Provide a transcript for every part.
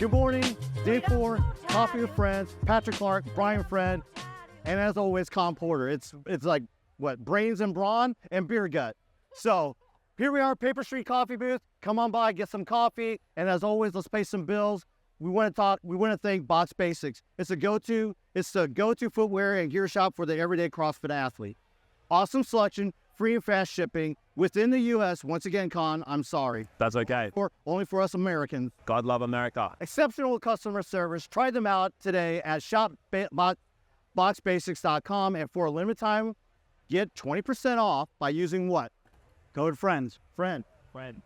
Good morning, day 4, Coffee with Friends, Patrick Clark, Brian Friend, and as always, Con Porter. It's like, what, brains and brawn and beer gut. So here we are, Paper Street Coffee Booth. Come on by, get some coffee, and as always, let's pay some bills. We want to thank Box Basics. It's the go-to footwear and gear shop for the everyday CrossFit athlete. Awesome selection, free and fast shipping within the U.S. Once again, Con, I'm sorry. That's okay. Only for us Americans. God love America. Exceptional customer service. Try them out today at shopboxbasics.com, and for a limited time, get 20% off by using what? Code FRIENDS. Friend.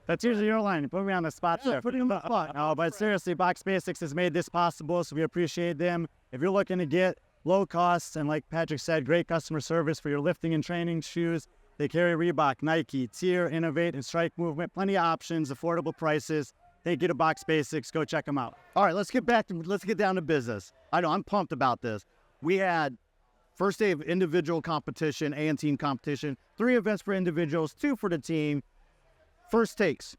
That's usually your line. You put me on the spot there. Put me on the spot. No, but seriously, Box Basics has made this possible, so we appreciate them. If you're looking to get low costs and, like Patrick said, great customer service for your lifting and training shoes, they carry Reebok, Nike, Tier, Innovate, and Strike Movement. Plenty of options, affordable prices. Thank you to Box Basics. Go check them out. All right, let's get down to business. I know I'm pumped about this. We had first day of individual competition and team competition. 3 events for individuals, 2 for the team. First takes.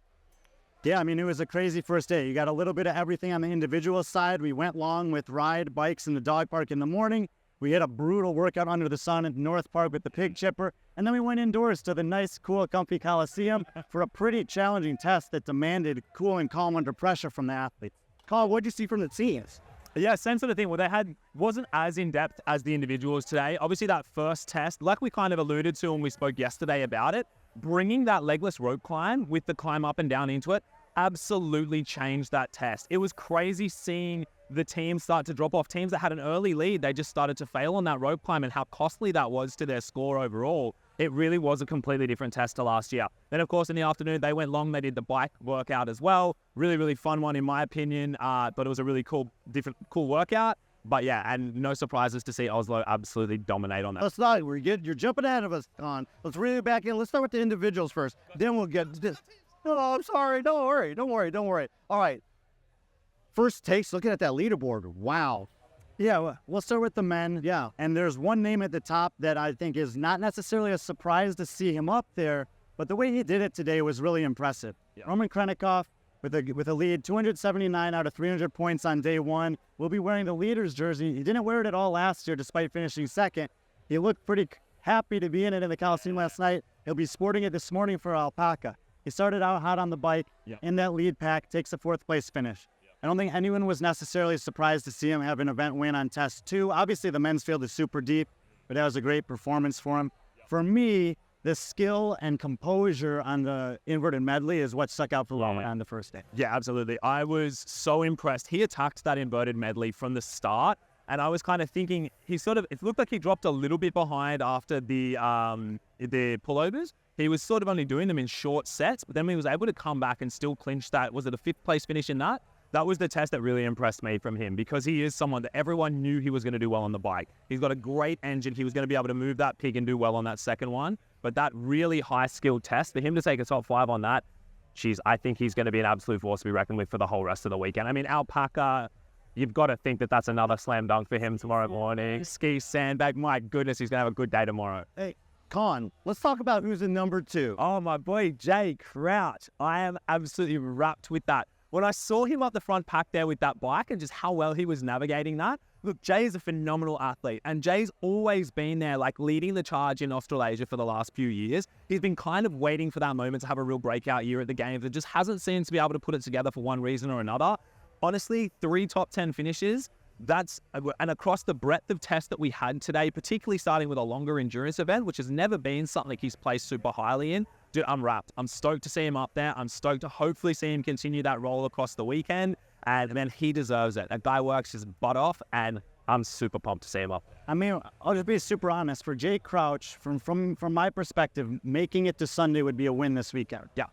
Yeah, I mean, it was a crazy first day. You got a little bit of everything on the individual side. We went long with ride bikes in the dog park in the morning. We had a brutal workout under the sun at North Park with the pig chipper. And then we went indoors to the nice, cool, comfy Coliseum for a pretty challenging test that demanded cool and calm under pressure from the athletes. Carl, what did you see from the teams? Yeah, same sort of thing. Well, wasn't as in-depth as the individuals today. Obviously, that first test, like we kind of alluded to when we spoke yesterday about it, bringing that legless rope climb with the climb up and down into it absolutely changed that test. It was crazy seeing the teams start to drop off. Teams that had an early lead, they just started to fail on that rope climb, and how costly that was to their score overall. It really was a completely different test to last year. Then, of course, in the afternoon, they went long. They did the bike workout as well. Really, really fun one, in my opinion. But it was a really cool workout. But yeah, and no surprises to see Oslo absolutely dominate on that. Let's not. You're jumping ahead of us, Con. Let's reel it back in. Let's start with the individuals first. Then we'll get to this. No, I'm sorry. Don't worry. All right. First takes, looking at that leaderboard. Wow. Yeah, we'll start with the men. Yeah. And there's one name at the top that I think is not necessarily a surprise to see him up there, but the way he did it today was really impressive. Yeah. Roman Krennikov with a lead, 279 out of 300 points on day 1. Will be wearing the leader's jersey. He didn't wear it at all last year despite finishing second. He looked pretty happy to be in it in the Coliseum last night. He'll be sporting it this morning for Alpaca. He started out hot on the bike in that lead pack, takes a 4th place finish. I don't think anyone was necessarily surprised to see him have an event win on test 2. Obviously, the men's field is super deep, but that was a great performance for him. For me, the skill and composure on the inverted medley is what stuck out for Roman on the first day. Yeah, absolutely. I was so impressed. He attacked that inverted medley from the start, and I was kind of thinking it looked like he dropped a little bit behind after the pullovers. He was sort of only doing them in short sets, but then he was able to come back and still clinch that. Was it a 5th place finish in that? That was the test that really impressed me from him, because he is someone that everyone knew he was going to do well on the bike. He's got a great engine. He was going to be able to move that pig and do well on that second one. But that really high-skilled test, for him to take a top 5 on that, I think he's going to be an absolute force to be reckoned with for the whole rest of the weekend. I mean, Alpaca, you've got to think that that's another slam dunk for him tomorrow morning. Ski sandbag, my goodness, he's going to have a good day tomorrow. Hey, Con, let's talk about who's in number 2. Oh, my boy, Jay Crouch. I am absolutely wrapped with that. When I saw him up the front pack there with that bike and just how well he was navigating that, look, Jay is a phenomenal athlete, and Jay's always been there, like leading the charge in Australasia for the last few years. He's been kind of waiting for that moment to have a real breakout year at the Games, and just hasn't seemed to be able to put it together for one reason or another. Honestly, 3 top 10 finishes, and across the breadth of tests that we had today, particularly starting with a longer endurance event, which has never been something he's placed super highly in. Dude, I'm wrapped. I'm stoked to see him up there. I'm stoked to hopefully see him continue that role across the weekend. And man, he deserves it. That guy works his butt off, and I'm super pumped to see him up. I mean, I'll just be super honest. For Jay Crouch, from my perspective, making it to Sunday would be a win this weekend. Yeah,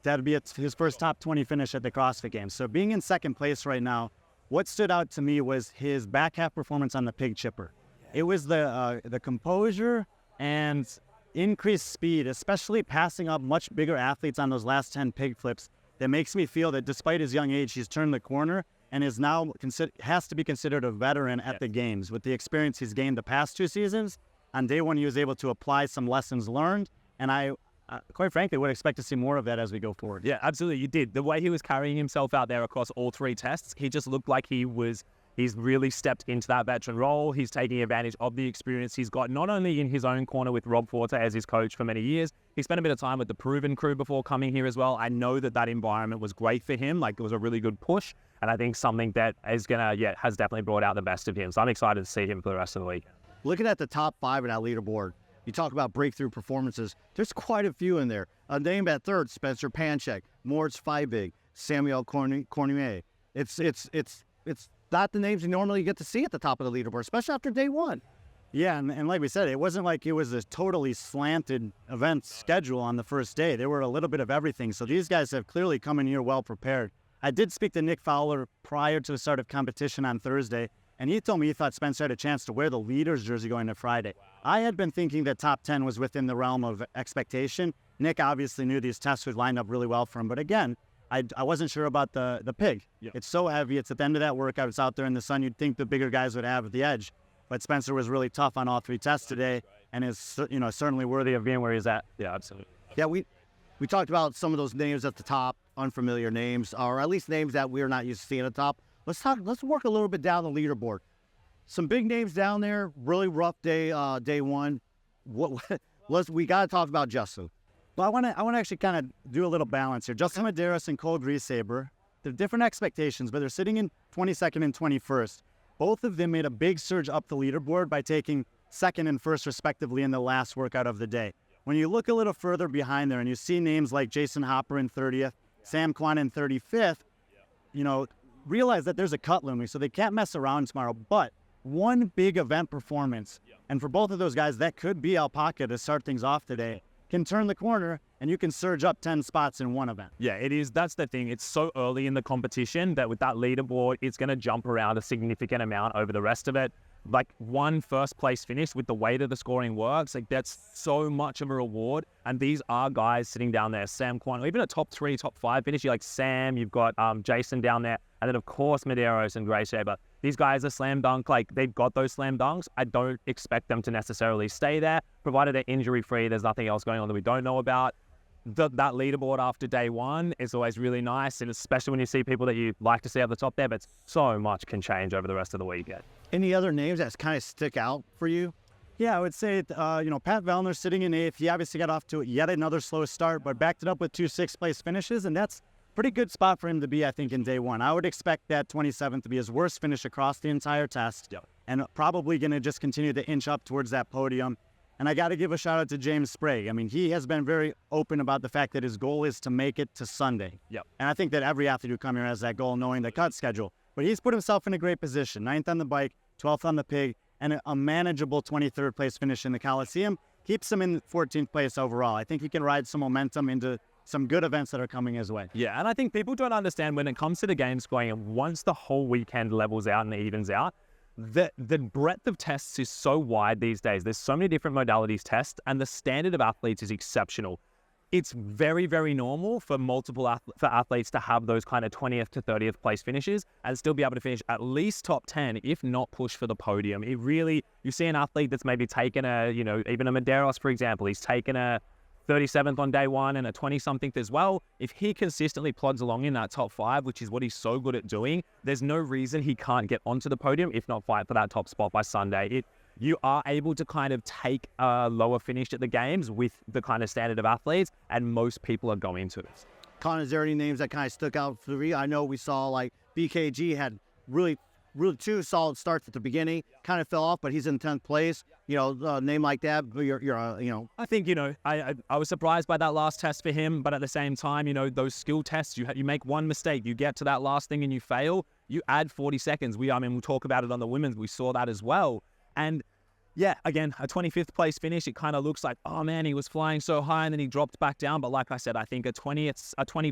that'd be his first top 20 finish at the CrossFit Games. So being in second place right now, what stood out to me was his back half performance on the pig chipper. It was the composure and increased speed, especially passing up much bigger athletes on those last 10 pig flips, that makes me feel that despite his young age, he's turned the corner and is now has to be considered a veteran at the Games. With the experience he's gained the past 2 seasons, on day 1 he was able to apply some lessons learned, and I quite frankly, would expect to see more of that as we go forward. Yeah, absolutely. You did. The way he was carrying himself out there across all 3 tests, he just looked like he's really stepped into that veteran role. He's taking advantage of the experience he's got, not only in his own corner with Rob Forte as his coach for many years. He spent a bit of time with the Proven crew before coming here as well. I know that environment was great for him. Like, it was a really good push. And I think something that has definitely brought out the best of him. So I'm excited to see him for the rest of the week. Looking at the top 5 in that leaderboard, you talk about breakthrough performances. There's quite a few in there. A name at third, Spencer Panchek, Moritz Feibig, Samuel Cormier. It's not the names you normally get to see at the top of the leaderboard, especially after day 1. Yeah, and like we said, it wasn't like it was a totally slanted event schedule on the first day. There were a little bit of everything. So these guys have clearly come in here well prepared. I did speak to Nick Fowler prior to the start of competition on Thursday, and he told me he thought Spencer had a chance to wear the leader's jersey going to Friday. I had been thinking that top 10 was within the realm of expectation. Nick obviously knew these tests would line up really well for him, but again, I wasn't sure about the pig. Yep. It's so heavy. It's at the end of that workout. It's out there in the sun. You'd think the bigger guys would have the edge, but Spencer was really tough on all 3 tests today, and is certainly worthy of being where he's at. Yeah, absolutely. Yeah, we talked about some of those names at the top, unfamiliar names, or at least names that we're not used to seeing at the top. Let's work a little bit down the leaderboard. Some big names down there. Really rough day 1. We got to talk about Justin. Well, I want to actually kind of do a little balance here. Justin Medeiros and Cole Griesaber, they're different expectations, but they're sitting in 22nd and 21st. Both of them made a big surge up the leaderboard by taking 2nd and 1st respectively in the last workout of the day. When you look a little further behind there and you see names like Jason Hopper in 30th, Sam Kwan in 35th, realize that there's a cut looming, so they can't mess around tomorrow. But one big event performance, and for both of those guys, that could be Alpaca to start things off today, can turn the corner and you can surge up 10 spots in one event. Yeah, it is. That's the thing. It's so early in the competition that with that leaderboard, it's going to jump around a significant amount over the rest of it. Like, one first place finish with the way that the scoring works, like, that's so much of a reward. And these are guys sitting down there, Sam Kwan, even a top 3, top 5 finish. You like Sam, you've got Jason down there, and then of course Medeiros and Griesaber. These guys are slam dunk, like, they've got those slam dunks. I don't expect them to necessarily stay there, provided they're injury free. There's nothing else going on that we don't know about. That leaderboard after day 1 is always really nice, and especially when you see people that you like to see at the top there, but so much can change over the rest of the weekend. Any other names that kind of stick out for you? Yeah, I would say, Pat Vellner sitting in 8th. He obviously got off to yet another slow start, but backed it up with 2 6th-place finishes, and that's a pretty good spot for him to be, I think, in day 1. I would expect that 27th to be his worst finish across the entire test, and probably going to just continue to inch up towards that podium. And I got to give a shout out to James Sprague. I mean, he has been very open about the fact that his goal is to make it to Sunday. And I think that every athlete who comes here has that goal, knowing the cut schedule. But he's put himself in a great position. 9th on the bike, 12th on the pig, and a manageable 23rd place finish in the Coliseum keeps him in 14th place overall. I think he can ride some momentum into some good events that are coming his way. Yeah, and I think people don't understand when it comes to the game scoring, and once the whole weekend levels out and evens out, the breadth of tests is so wide these days. There's so many different modalities tests, and the standard of athletes is exceptional. It's very, very normal for for athletes to have those kind of 20th to 30th place finishes and still be able to finish at least top 10, if not push for the podium. It really, you see an athlete that's maybe taken even a Medeiros, for example, he's taken a 37th on day 1 and a 20-something as well. If he consistently plods along in that top 5, which is what he's so good at doing, there's no reason he can't get onto the podium, if not fight for that top spot by Sunday. You are able to kind of take a lower finish at the games with the kind of standard of athletes, and most people are going to. Con, is there any names that kind of stuck out for you? I know we saw like BKG had really 2 solid starts at the beginning, kind of fell off, but he's in 10th place. A name like that, I think, I was surprised by that last test for him, but at the same time, those skill tests, you make one mistake, you get to that last thing and you fail, you add 40 seconds. We'll talk about it on the women's, we saw that as well. And yeah, again, a 25th place finish, it kind of looks like, oh man, he was flying so high and then he dropped back down. But like I said, I think a 20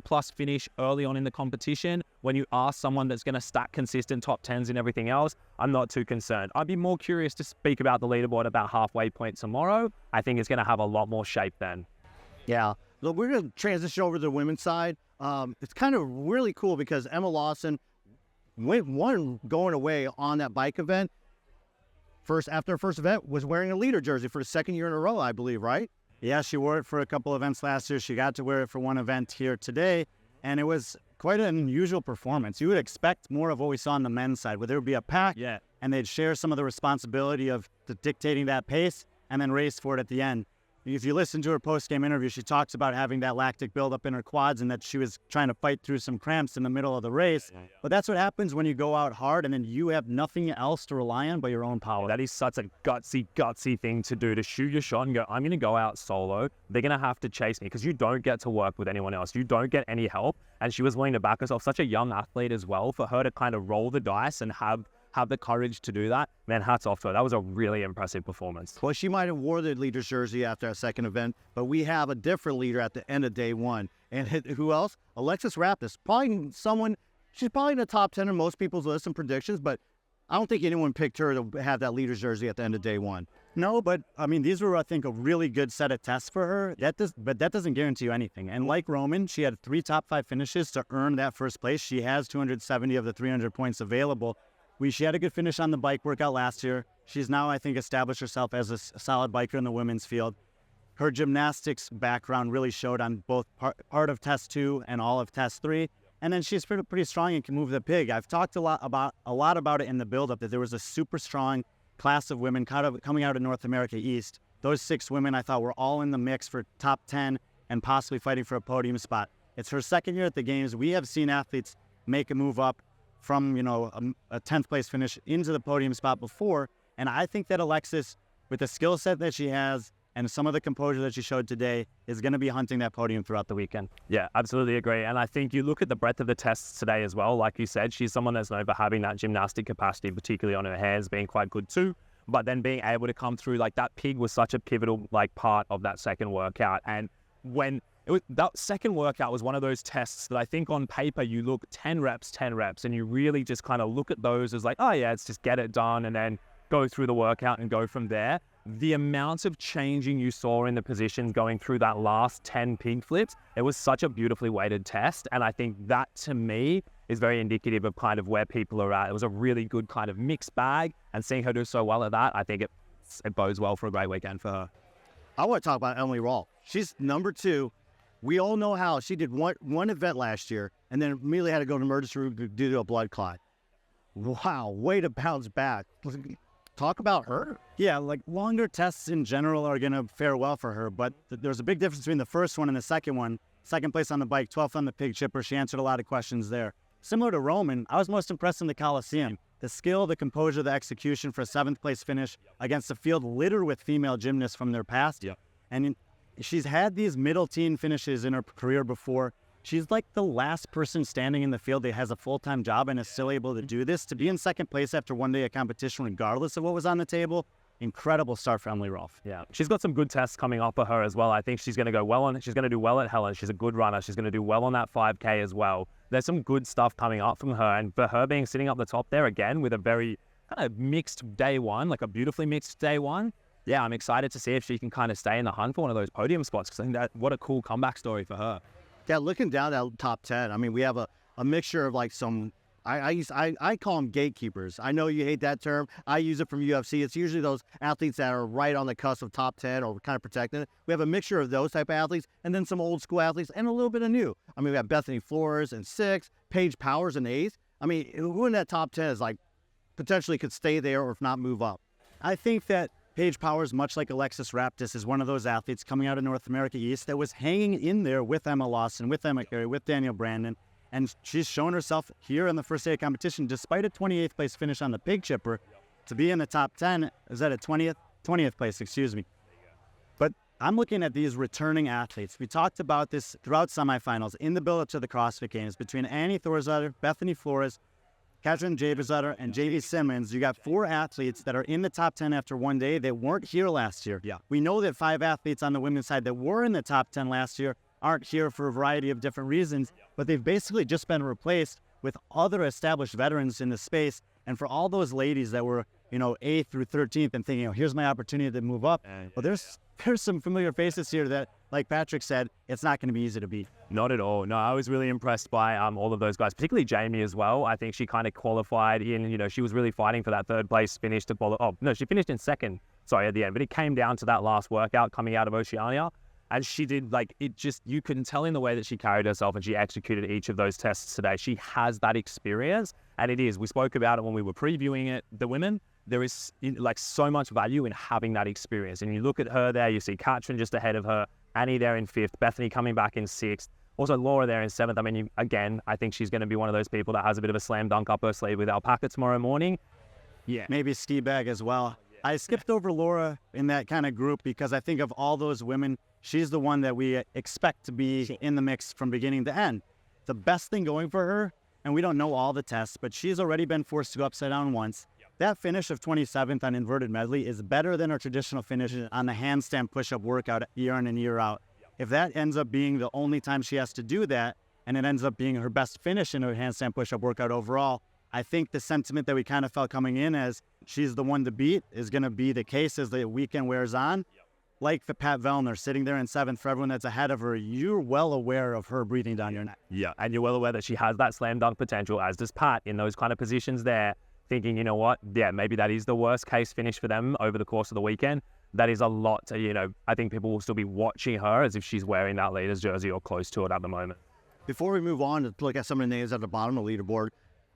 plus finish early on in the competition, when you are someone that's going to stack consistent top 10s and everything else, I'm not too concerned. I'd be more curious to speak about the leaderboard about halfway point tomorrow. I think it's going to have a lot more shape then. Yeah. Look, we're going to transition over to the women's side. It's kind of really cool because Emma Lawson won going away on that bike event. After her first event, was wearing a leader jersey for the 2nd year in a row, I believe, right? Yeah, she wore it for a couple events last year. She got to wear it for one event here today, and it was quite an unusual performance. You would expect more of what we saw on the men's side, where there would be a pack, and they'd share some of the responsibility of dictating that pace and then race for it at the end. If you listen to her post-game interview, she talks about having that lactic buildup in her quads and that she was trying to fight through some cramps in the middle of the race. But that's what happens when you go out hard and then you have nothing else to rely on but your own power. That is such a gutsy thing to do, to shoot your shot and go, I'm going to go out solo. They're going to have to chase me, because you don't get to work with anyone else. You don't get any help. And she was willing to back herself. Such a young athlete as well, for her to kind of roll the dice and have the courage to do that. Man, hats off to her. That was a really impressive performance. Well, she might have wore the leader's jersey after our second event, but we have a different leader at the end of day one. And who else? Alexis Raptis. Probably someone, she's probably in the top 10 in most people's lists and predictions, but I don't think anyone picked her to have that leader's jersey at the end of day one. No, but I mean, these were, I think, a really good set of tests for her. But that doesn't guarantee you anything. And like Roman, she had 3 top 5 finishes to earn that first place. She has 270 of the 300 points available. She had a good finish on the bike workout last year. She's now, I think, established herself as a solid biker in the women's field. Her gymnastics background really showed on both part of test 2 and all of test 3. And then she's pretty strong and can move the pig. I've talked a lot about it in the build-up, that there was a super strong class of women coming out of North America East. Those 6 women I thought were all in the mix for top 10 and possibly fighting for a podium spot. It's her second year at the games. We have seen athletes make a move up from, a 10th place finish into the podium spot before. And I think that Alexis, with the skill set that she has and some of the composure that she showed today, is going to be hunting that podium throughout the weekend. Yeah, absolutely agree. And I think you look at the breadth of the tests today as well. Like you said, she's someone that's known for having that gymnastic capacity, particularly on her hands, being quite good too. But then being able to come through, like, that pig was such a pivotal part of that second workout. And when that second workout was one of those tests that I think on paper you look 10 reps, and you really just kind of look at those as like, oh yeah, it's just get it done and then go through the workout and go from there. The amount of changing you saw in the positions going through that last 10 pig flips, it was such a beautifully weighted test. And I think that, to me, is very indicative of kind of where people are at. It was a really good kind of mixed bag, and seeing her do so well at that, I think it bodes well for a great weekend for her. I want to talk about Emily Rolfe. She's number 2. We all know how she did one event last year and then immediately had to go to emergency room due to a blood clot. Wow, way to bounce back. Talk about her. Yeah, like, longer tests in general are going to fare well for her, but there's a big difference between the first one and the second one. Second place on the bike, 12th on the pig chipper. She answered a lot of questions there. Similar to Roman, I was most impressed in the Coliseum. The skill, the composure, the execution for a 7th place finish against a field littered with female gymnasts from their past. And she's had these middle teen finishes in her career before. She's like the last person standing in the field that has a full-time job and is still able to do this. To be in second place after one day of competition, regardless of what was on the table, incredible start for Emily Rolfe. Yeah, she's got some good tests coming up for her as well. I think she's going to go well on it. She's going to do well at Helen. She's a good runner. She's going to do well on that 5K as well. There's some good stuff coming up from her. And for her being sitting up the top there again with a very kind of mixed day one, like a beautifully mixed day one, yeah, I'm excited to see if she can kind of stay in the hunt for one of those podium spots, because I think what a cool comeback story for her. Yeah, looking down that top 10, I mean, we have a mixture of like some, I call them gatekeepers. I know you hate that term. I use it from UFC. It's usually those athletes that are right on the cusp of top 10 or kind of protecting it. We have a mixture of those type of athletes and then some old school athletes and a little bit of new. I mean, we have Bethany Flores in 6th, Paige Powers in 8th. I mean, who in that top 10 is like potentially could stay there or if not move up? I think that Paige Powers, much like Alexis Raptis, is one of those athletes coming out of North America East that was hanging in there with Emma Lawson, with Emma Carey, with Danielle Brandon. And she's shown herself here in the first day of competition, despite a 28th place finish on the pig chipper, to be in the top 10. Is that a 20th place, excuse me. But I'm looking at these returning athletes. We talked about this throughout semifinals in the build-up to the CrossFit Games between Annie Thorzader, Bethany Flores, Katrin Javizader, and J.V. Simmons. You got 4 athletes that are in the top 10 after one day that weren't here last year. Yeah. We know that 5 athletes on the women's side that were in the top 10 last year aren't here for a variety of different reasons, but they've basically just been replaced with other established veterans in the space. And for all those ladies that were, 8th through 13th and thinking, here's my opportunity to move up, well, there's some familiar faces here that, like Patrick said, it's not going to be easy to beat. Not at all. No, I was really impressed by all of those guys, particularly Jamie as well. I think she kind of qualified in, she was really fighting for that 3rd place finish to qualify. Oh, no, she finished in 2nd sorry, at the end, but it came down to that last workout coming out of Oceania. And she did, like, it just, you couldn't tell in the way that she carried herself and she executed each of those tests today. She has that experience, and it is. We spoke about it when we were previewing it, the women. There is, like, so much value in having that experience. And you look at her there, you see Katrin just ahead of her, Annie there in 5th, Bethany coming back in 6th, also Laura there in 7th. I mean, again, I think she's going to be one of those people that has a bit of a slam dunk up her sleeve with Alpaca tomorrow morning. Yeah. Maybe ski bag as well. I skipped over Laura in that kind of group because I think of all those women, she's the one that we expect to be in the mix from beginning to end. The best thing going for her, and we don't know all the tests, but she's already been forced to go upside down once. That finish of 27th on inverted medley is better than her traditional finish on the handstand push-up workout year in and year out. If that ends up being the only time she has to do that, and it ends up being her best finish in her handstand push-up workout overall, I think the sentiment that we kind of felt coming in as she's the one to beat is going to be the case as the weekend wears on. Like the Pat Vellner sitting there in 7th, for everyone that's ahead of her, you're well aware of her breathing down your neck. Yeah, and you're well aware that she has that slam dunk potential, as does Pat, in those kind of positions there, thinking, you know what, yeah, maybe that is the worst case finish for them over the course of the weekend. That is a lot to, you know, I think people will still be watching her as if she's wearing that leader's jersey or close to it at the moment. Before we move on to look at some of the names at the bottom of the leaderboard,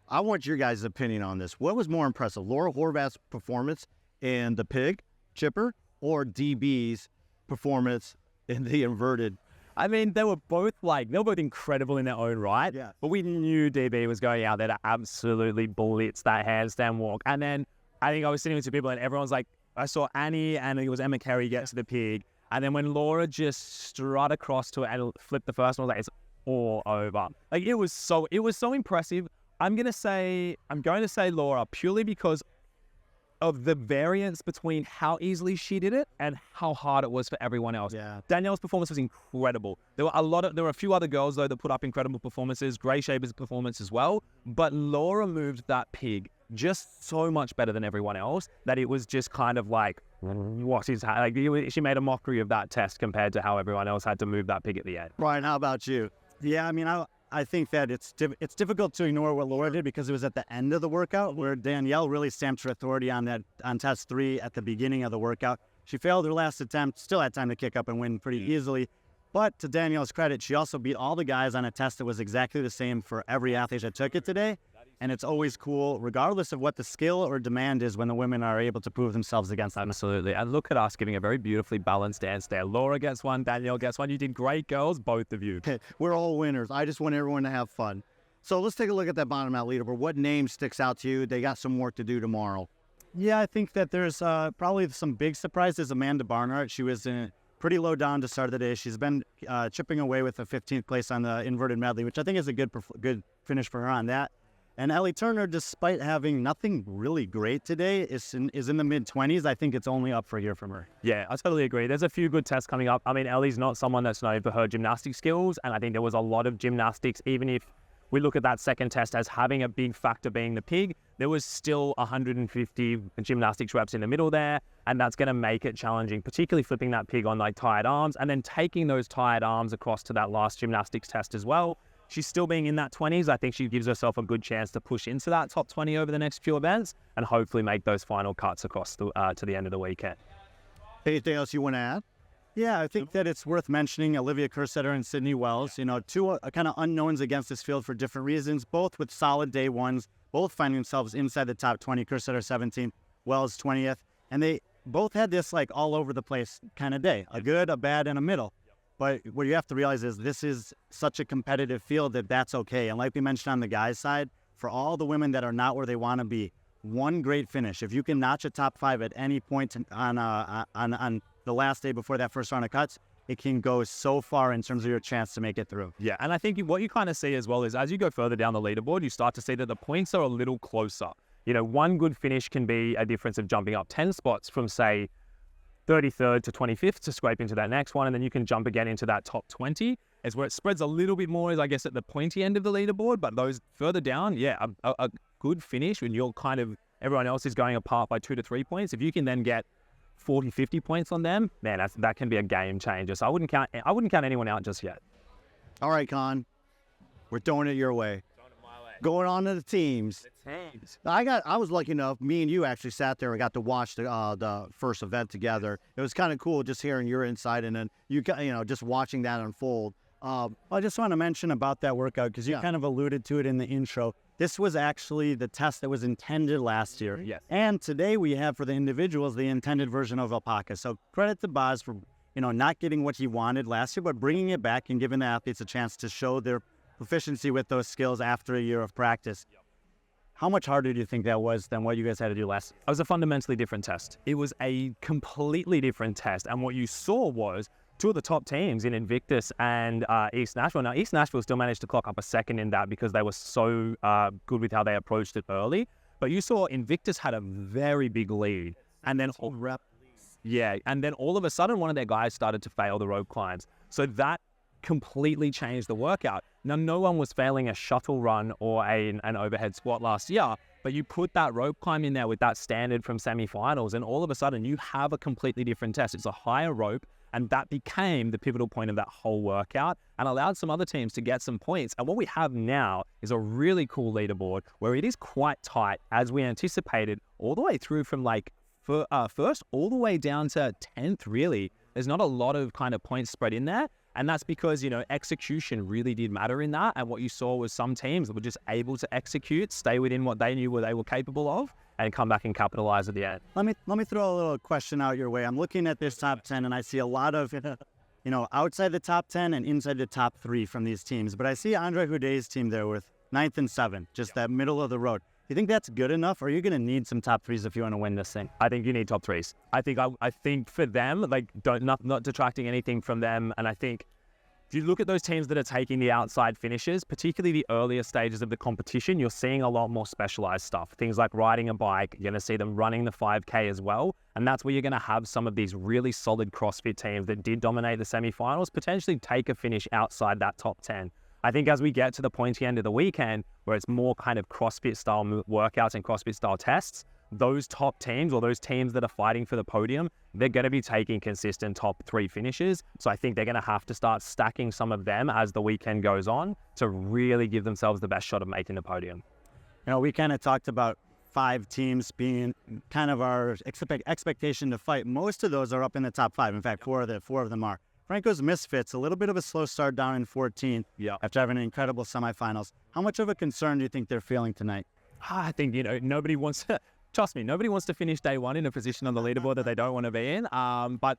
I want your guys' opinion on this. What was more impressive, Laura Horvath's performance in the pig chipper or DB's performance in the inverted? I mean, they were both incredible in their own right. Yeah. But we knew DB was going out there to absolutely blitz that handstand walk. And then I think I was sitting with two people and everyone's like, I saw Annie and it was Emma Carey get to the pig. And then when Laura just strut across to it and flipped the first one, I was like, it's all over. Like, it was so impressive. I'm going to say Laura purely because of the variance between how easily she did it and how hard it was for everyone else. Yeah. Danielle's performance was incredible. There were a few other girls though that put up incredible performances. Gray Shaver's performance as well, but Laura moved that pig just so much better than everyone else that it was just kind of like, what is like? She made a mockery of that test compared to how everyone else had to move that pig at the end. Brian, how about you? Yeah, I mean, I think that it's difficult to ignore what Laura did because it was at the end of the workout where Danielle really stamped her authority on test 3 at the beginning of the workout. She failed her last attempt, still had time to kick up and win pretty easily. But to Danielle's credit, she also beat all the guys on a test that was exactly the same for every athlete that took it today. And it's always cool, regardless of what the skill or demand is, when the women are able to prove themselves against them. Absolutely. And look at us giving a very beautifully balanced dance there. Laura gets one, Danielle gets one. You did great, girls, both of you. We're all winners. I just want everyone to have fun. So let's take a look at that bottom out leaderboard. What name sticks out to you? They got some work to do tomorrow. Yeah, I think that there's probably some big surprises. Amanda Barnhart, she was pretty low down to start the day. She's been chipping away with a 15th place on the inverted medley, which I think is a good finish for her on that. And Ellie Turner, despite having nothing really great today, is in the mid-20s. I think it's only up for here from her. Yeah, I totally agree. There's a few good tests coming up. I mean, Ellie's not someone that's known for her gymnastic skills, and I think there was a lot of gymnastics. Even if we look at that second test as having a big factor being the pig, there was still 150 gymnastics reps in the middle there, and that's going to make it challenging, particularly flipping that pig on like tired arms and then taking those tired arms across to that last gymnastics test as well. She's still being in that 20s. I think she gives herself a good chance to push into that top 20 over the next few events and hopefully make those final cuts across to the end of the weekend. Anything else you want to add? Yeah, I think that it's worth mentioning Olivia Kersetter and Sydney Wells. You know, two kind of unknowns against this field for different reasons, both with solid day ones, both finding themselves inside the top 20, Kersetter 17th, Wells 20th. And they both had this like all over the place kind of day, a good, a bad, and a middle. But what you have to realize is this is such a competitive field that that's okay. And like we mentioned on the guys' side, for all the women that are not where they want to be, one great finish. If you can notch a top 5 at any point on the last day before that first round of cuts, it can go so far in terms of your chance to make it through. Yeah, and I think what you kind of see as well is as you go further down the leaderboard, you start to see that the points are a little closer. You know, one good finish can be a difference of jumping up 10 spots from, say, 33rd to 25th to scrape into that next one, and then you can jump again into that top 20. Is where it spreads a little bit more, is I guess at the pointy end of the leaderboard, but those further down, yeah, a good finish when you're kind of, everyone else is going apart by 2 to 3 points. If you can then get 40, 50 points on them, man, that can be a game changer. So I wouldn't count anyone out just yet. All right, Con, we're throwing it your way. Going on to the teams. Teams. I was lucky enough. Me and you actually sat there and got to watch the first event together. It was kind of cool just hearing your insight and then just watching that unfold. I just want to mention about that workout because you kind of alluded to it in the intro. This was actually the test that was intended last year. Yes. And today we have for the individuals the intended version of Alpaca. So credit to Boz for not getting what he wanted last year, but bringing it back and giving the athletes a chance to show their proficiency with those skills after a year of practice. How much harder do you think that was than what you guys had to do last year? It was a fundamentally different test. It was a completely different test. And what you saw was two of the top teams in Invictus and East Nashville. Now, East Nashville still managed to clock up a second in that because they were so good with how they approached it early. But you saw Invictus had a very big lead. And then all of a sudden, one of their guys started to fail the rope climbs. So that completely changed the workout. Now, no one was failing a shuttle run or an overhead squat last year, but you put that rope climb in there with that standard from semifinals, and all of a sudden you have a completely different test. It's a higher rope, and that became the pivotal point of that whole workout and allowed some other teams to get some points. And what we have now is a really cool leaderboard where it is quite tight, as we anticipated, all the way through from first all the way down to 10th, really. There's not a lot of kind of points spread in there. And that's because, execution really did matter in that. And what you saw was some teams that were just able to execute, stay within what they knew what they were capable of, and come back and capitalize at the end. Let me throw a little question out your way. I'm looking at this top 10 and I see a lot of, outside the top 10 and inside the top 3 from these teams. But I see Andre Houdet's team there with 9th and 7th, just that middle of the road. You think that's good enough, or are you going to need some top 3s if you want to win this thing? I think you need top 3s. I think for them, not detracting anything from them, and I think if you look at those teams that are taking the outside finishes, particularly the earlier stages of the competition, you're seeing a lot more specialized stuff. Things like riding a bike, you're going to see them running the 5K as well, and that's where you're going to have some of these really solid CrossFit teams that did dominate the semifinals potentially take a finish outside that top 10. I think as we get to the pointy end of the weekend, where it's more kind of CrossFit style workouts and CrossFit style tests, those top teams or those teams that are fighting for the podium, they're going to be taking consistent top 3 finishes. So I think they're going to have to start stacking some of them as the weekend goes on to really give themselves the best shot of making the podium. We kind of talked about 5 teams being kind of our expectation to fight. Most of those are up in the top 5. In fact, 4 of them are. Franco's Misfits, a little bit of a slow start down in 14th after having an incredible semifinals. How much of a concern do you think they're feeling tonight? I think, nobody wants to, trust me, nobody wants to finish day one in a position on the leaderboard that they don't want to be in. But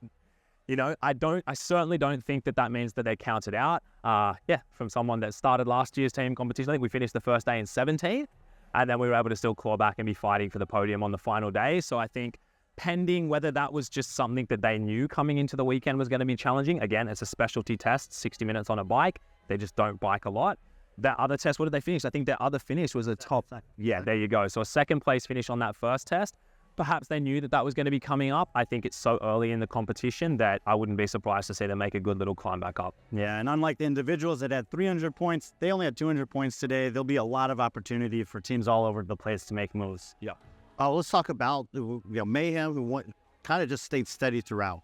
I certainly don't think that means that they're counted out. From someone that started last year's team competition, I think we finished the first day in 17th, and then we were able to still claw back and be fighting for the podium on the final day. So I think pending whether that was just something that they knew coming into the weekend was going to be challenging. Again, it's a specialty test, 60 minutes on a bike. They just don't bike a lot. That other test, what did they finish? I think their other finish was a top. Yeah, there you go. So a second place finish on that first test. Perhaps they knew that was going to be coming up. I think it's so early in the competition that I wouldn't be surprised to see them make a good little climb back up. Yeah, and unlike the individuals that had 300 points, they only had 200 points today. There'll be a lot of opportunity for teams all over the place to make moves. Yeah. Let's talk about Mayhem, who kind of just stayed steady throughout.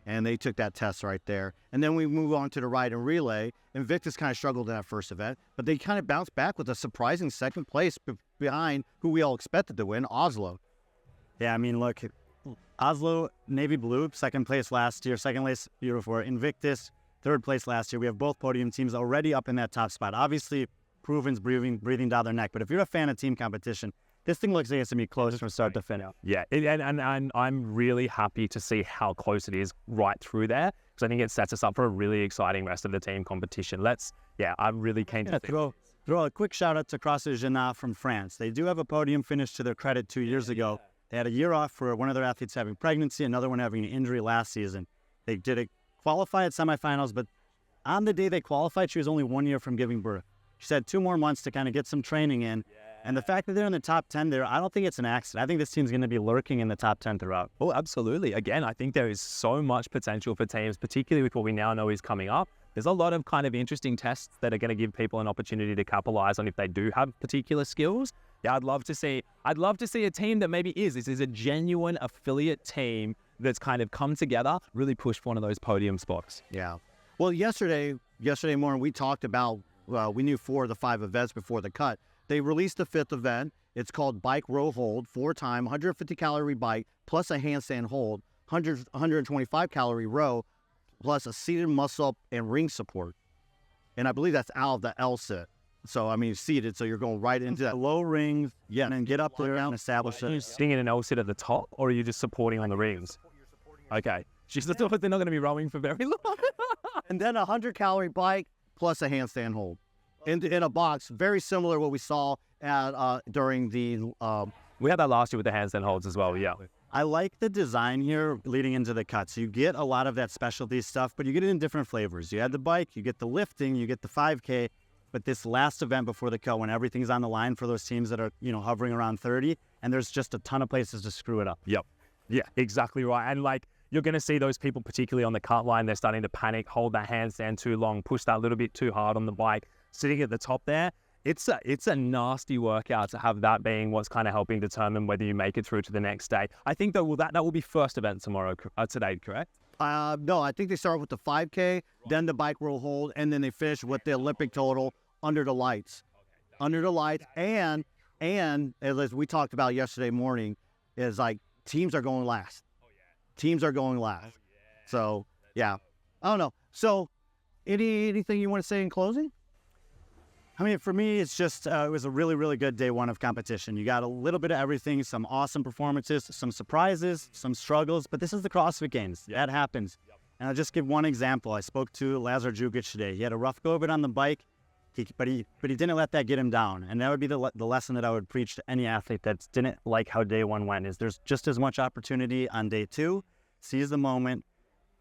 And they took that test right there. And then we move on to the ride and relay. Invictus kind of struggled in that first event, but they kind of bounced back with a surprising second place behind who we all expected to win, Oslo. Yeah, I mean, look, Oslo, Navy Blue, second place last year, second place year before. Invictus, third place last year. We have both podium teams already up in that top spot. Obviously, Proven's breathing down their neck. But if you're a fan of team competition, this thing looks like it's going to be close from start to finish. Yeah, and I'm really happy to see how close it is right through there, because I think it sets us up for a really exciting rest of the team competition. I'm really keen to throw a quick shout out to CrossFit Genat from France. They do have a podium finish to their credit 2 years ago. They had a year off for one of their athletes having pregnancy, another one having an injury last season. They did qualify at semifinals, but on the day they qualified, she was only 1 year from giving birth. She had 2 more months to kind of get some training in. And the fact that they're in the top 10 there, I don't think it's an accident. I think this team's going to be lurking in the top 10 throughout. Oh, absolutely. Again, I think there is so much potential for teams, particularly with what we now know is coming up. There's a lot of kind of interesting tests that are going to give people an opportunity to capitalize on if they do have particular skills. Yeah, I'd love to see a team that maybe this is a genuine affiliate team that's kind of come together, really push for one of those podium spots. Yeah. Well, yesterday morning, we talked about, we knew 4 of the 5 events before the cut. they released the 5th event. It's called Bike Row Hold, 4-time, 150-calorie bike, plus a handstand hold, 125-calorie row, plus a seated muscle-up and ring support. And I believe that's out of the L sit. So, I mean, seated, so you're going right into that. Low rings, Yeah. and then get up there and establish Are you it. sitting in an L sit at the top, or are you just supporting on the rings? Okay. She's they're not going to be rowing for very long. And then a 100-calorie bike plus a handstand hold in a box, very similar to what we saw at during the We had that last year with the handstand holds as well, yeah. I like the design here leading into the cuts. You get a lot of that specialty stuff, but you get it in different flavors. You add the bike, you get the lifting, you get the 5K, but this last event before the cut when everything's on the line for those teams that are, hovering around 30, and there's just a ton of places to screw it up. Yep. Yeah, exactly right. And like, you're going to see those people, particularly on the cut line, they're starting to panic, hold that handstand too long, push that little bit too hard on the bike, sitting at the top there. It's a nasty workout to have that being what's kind of helping determine whether you make it through to the next day. I think that will be first event today, correct? no, I think they start with the 5K, then the bike roll hold, and then they finish with the Olympic total under the lights. Under the lights, and as we talked about yesterday morning, is like teams are going last. Teams are going last. So, yeah. I don't know. So, anything you want to say in closing? I mean, for me, it's just, it was a really, really good day one of competition. You got a little bit of everything, some awesome performances, some surprises, some struggles, but this is the CrossFit Games. That happens. And I'll just give one example. I spoke to Lazar Jukic today. He had a rough go of it on the bike, but he didn't let that get him down. And that would be the lesson that I would preach to any athlete that didn't like how day one went, is there's just as much opportunity on day two. Seize the moment,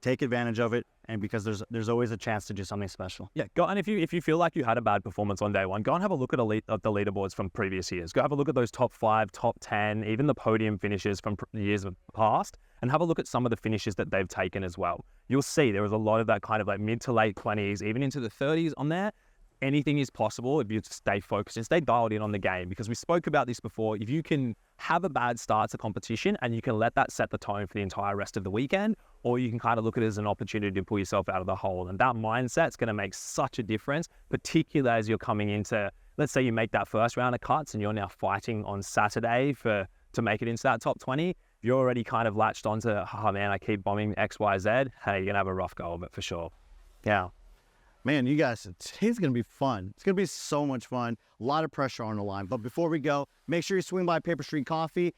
take advantage of it, and because there's always a chance to do something special. Yeah, go, and if you feel like you had a bad performance on day one, go and have a look at the leaderboards from previous years. Go have a look at those top 5, top 10, even the podium finishes from the years past, and have a look at some of the finishes that they've taken as well. You'll see there was a lot of that kind of like mid to late 20s, even into the 30s on there. Anything is possible if you stay focused and stay dialed in on the game, because we spoke about this before. If you can have a bad start to competition and you can let that set the tone for the entire rest of the weekend, or you can kind of look at it as an opportunity to pull yourself out of the hole. And that mindset's going to make such a difference, particularly as you're coming into, let's say you make that first round of cuts and you're now fighting on Saturday to make it into that top 20. You're already kind of latched onto, oh man, I keep bombing X, Y, Z. Hey, you're going to have a rough go of it for sure. Yeah. Man, you guys, it's going to be fun. It's going to be so much fun. A lot of pressure on the line. But before we go, make sure you swing by Paper Street Coffee.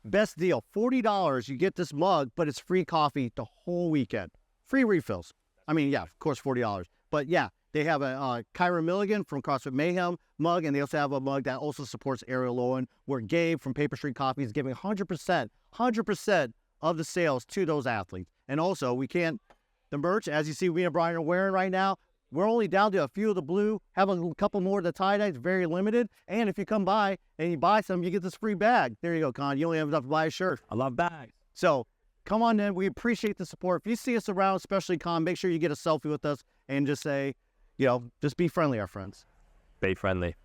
Best deal, $40. You get this mug, but it's free coffee the whole weekend. Free refills. I mean, yeah, of course, $40. But yeah, they have a Kyra Milligan from CrossFit Mayhem mug, and they also have a mug that also supports Ariel Owen, where Gabe from Paper Street Coffee is giving 100% of the sales to those athletes. And also, the merch, as you see, we and Brian are wearing right now, we're only down to a few of the blue, have a couple more of the tie-dyes, very limited. And if you come by and you buy some, you get this free bag. There you go, Con. You only have enough to buy a shirt. I love bags. So come on in. We appreciate the support. If you see us around, especially Con, make sure you get a selfie with us and just say, just be friendly, our friends. Be friendly.